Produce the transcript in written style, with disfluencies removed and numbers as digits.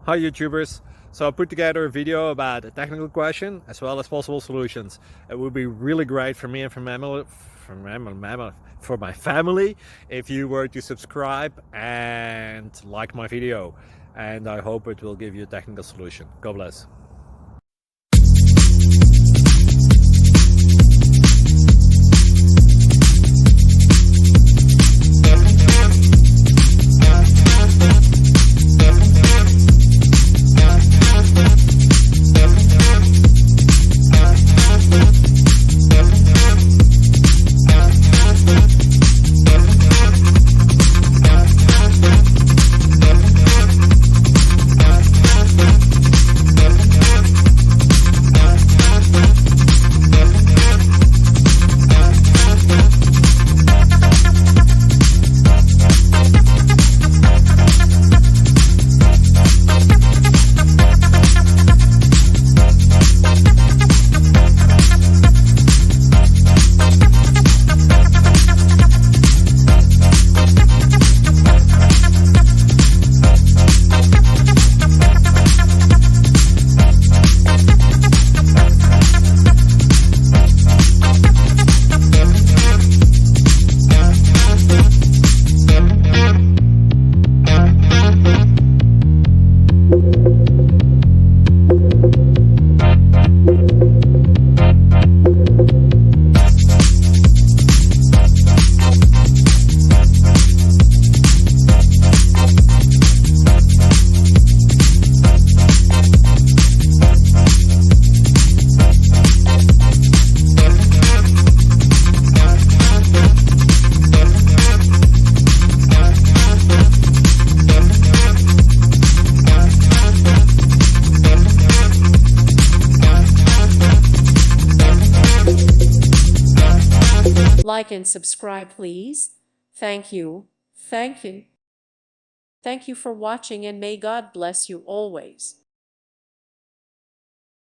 Hi YouTubers! So I put together a video about a technical question as well as possible solutions. It would be really great for me and for my family if you were to subscribe and like my video, and I hope it will give you a technical solution. God bless. Like and subscribe, please. Thank you. Thank you. Thank you for watching, and may God bless you always.